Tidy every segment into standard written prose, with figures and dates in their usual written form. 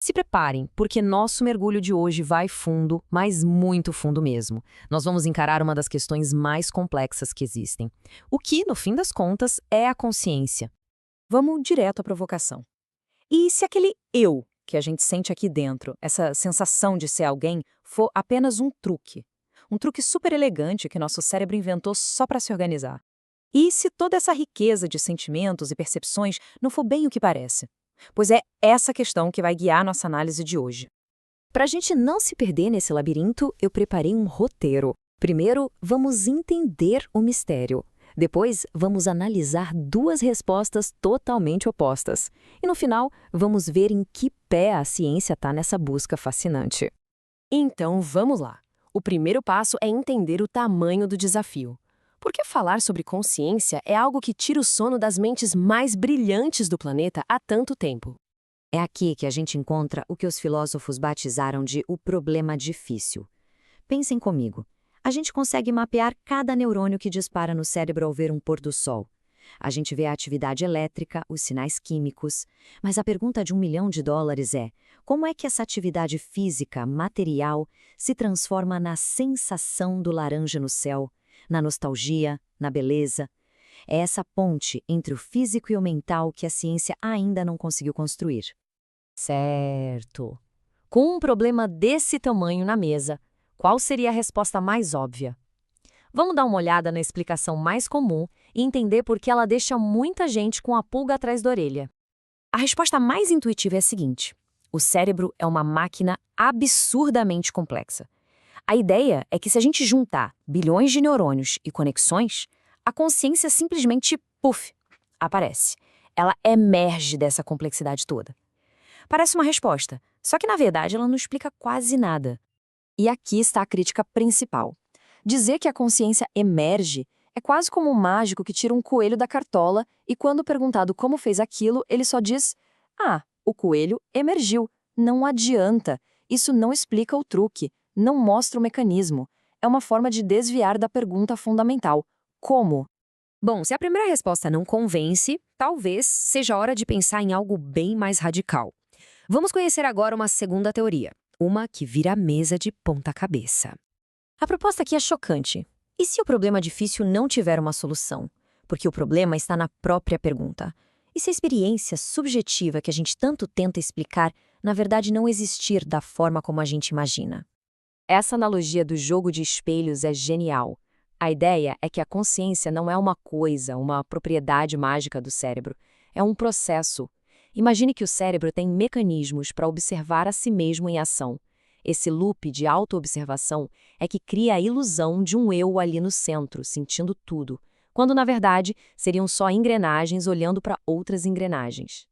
Se preparem, porque nosso mergulho de hoje vai fundo, mas muito fundo mesmo. Nós vamos encarar uma das questões mais complexas que existem. O que, no fim das contas, é a consciência? Vamos direto à provocação. E se aquele eu que a gente sente aqui dentro, essa sensação de ser alguém, for apenas um truque? Um truque super elegante que nosso cérebro inventou só para se organizar? E se toda essa riqueza de sentimentos e percepções não for bem o que parece? Pois é essa questão que vai guiar nossa análise de hoje. Para a gente não se perder nesse labirinto, eu preparei um roteiro. Primeiro, vamos entender o mistério. Depois, vamos analisar duas respostas totalmente opostas. E no final, vamos ver em que pé a ciência está nessa busca fascinante. Então, vamos lá. O primeiro passo é entender o tamanho do desafio. Porque falar sobre consciência é algo que tira o sono das mentes mais brilhantes do planeta há tanto tempo. É aqui que a gente encontra o que os filósofos batizaram de o problema difícil. Pensem comigo. A gente consegue mapear cada neurônio que dispara no cérebro ao ver um pôr do sol. A gente vê a atividade elétrica, os sinais químicos. Mas a pergunta de $1 milhão é: como é que essa atividade física, material, se transforma na sensação do laranja no céu, na nostalgia, na beleza? É essa ponte entre o físico e o mental que a ciência ainda não conseguiu construir. Certo. Com um problema desse tamanho na mesa, qual seria a resposta mais óbvia? Vamos dar uma olhada na explicação mais comum e entender por que ela deixa muita gente com a pulga atrás da orelha. A resposta mais intuitiva é a seguinte: o cérebro é uma máquina absurdamente complexa. A ideia é que se a gente juntar bilhões de neurônios e conexões, a consciência simplesmente, puf, aparece. Ela emerge dessa complexidade toda. Parece uma resposta, só que na verdade ela não explica quase nada. E aqui está a crítica principal. Dizer que a consciência emerge é quase como um mágico que tira um coelho da cartola e quando perguntado como fez aquilo, ele só diz: "Ah, o coelho emergiu". Não adianta. Isso não explica o truque, não mostra o mecanismo. É uma forma de desviar da pergunta fundamental: como? Bom, se a primeira resposta não convence, talvez seja hora de pensar em algo bem mais radical. Vamos conhecer agora uma segunda teoria, uma que vira a mesa de ponta cabeça. A proposta aqui é chocante. E se o problema difícil não tiver uma solução? Porque o problema está na própria pergunta. E se a experiência subjetiva que a gente tanto tenta explicar, na verdade não existir da forma como a gente imagina? Essa analogia do jogo de espelhos é genial. A ideia é que a consciência não é uma coisa, uma propriedade mágica do cérebro. É um processo. Imagine que o cérebro tem mecanismos para observar a si mesmo em ação. Esse loop de autoobservação é que cria a ilusão de um eu ali no centro, sentindo tudo, quando na verdade seriam só engrenagens olhando para outras engrenagens.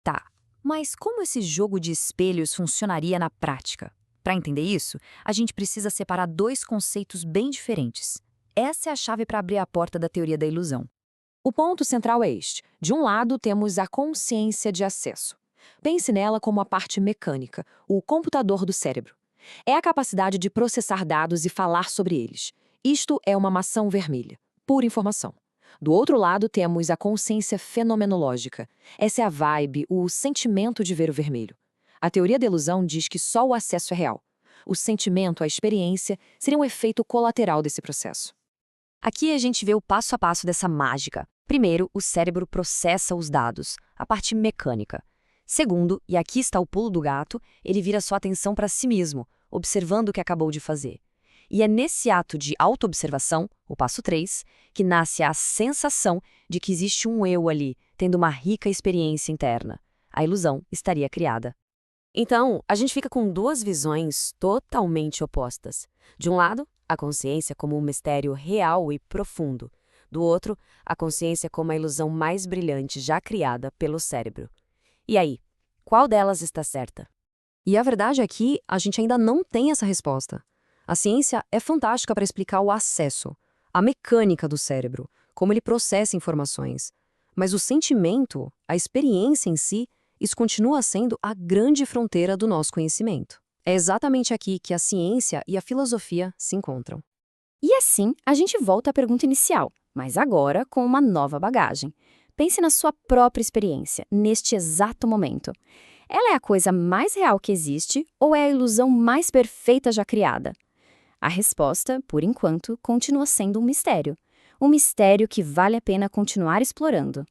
Tá, mas como esse jogo de espelhos funcionaria na prática? Para entender isso, a gente precisa separar dois conceitos bem diferentes. Essa é a chave para abrir a porta da teoria da ilusão. O ponto central é este. De um lado, temos a consciência de acesso. Pense nela como a parte mecânica, o computador do cérebro. É a capacidade de processar dados e falar sobre eles. Isto é uma maçã vermelha, pura informação. Do outro lado, temos a consciência fenomenológica. Essa é a vibe, o sentimento de ver o vermelho. A teoria da ilusão diz que só o acesso é real. O sentimento, a experiência, seria um efeito colateral desse processo. Aqui a gente vê o passo a passo dessa mágica. Primeiro, o cérebro processa os dados, a parte mecânica. Segundo, e aqui está o pulo do gato, ele vira sua atenção para si mesmo, observando o que acabou de fazer. E é nesse ato de autoobservação, o passo 3, que nasce a sensação de que existe um eu ali, tendo uma rica experiência interna. A ilusão estaria criada. Então, a gente fica com duas visões totalmente opostas. De um lado, a consciência como um mistério real e profundo. Do outro, a consciência como a ilusão mais brilhante já criada pelo cérebro. E aí, qual delas está certa? E a verdade é que a gente ainda não tem essa resposta. A ciência é fantástica para explicar o acesso, a mecânica do cérebro, como ele processa informações. Mas o sentimento, a experiência em si, isso continua sendo a grande fronteira do nosso conhecimento. É exatamente aqui que a ciência e a filosofia se encontram. E assim, a gente volta à pergunta inicial, mas agora com uma nova bagagem. Pense na sua própria experiência, neste exato momento. Ela é a coisa mais real que existe ou é a ilusão mais perfeita já criada? A resposta, por enquanto, continua sendo um mistério. Um mistério que vale a pena continuar explorando.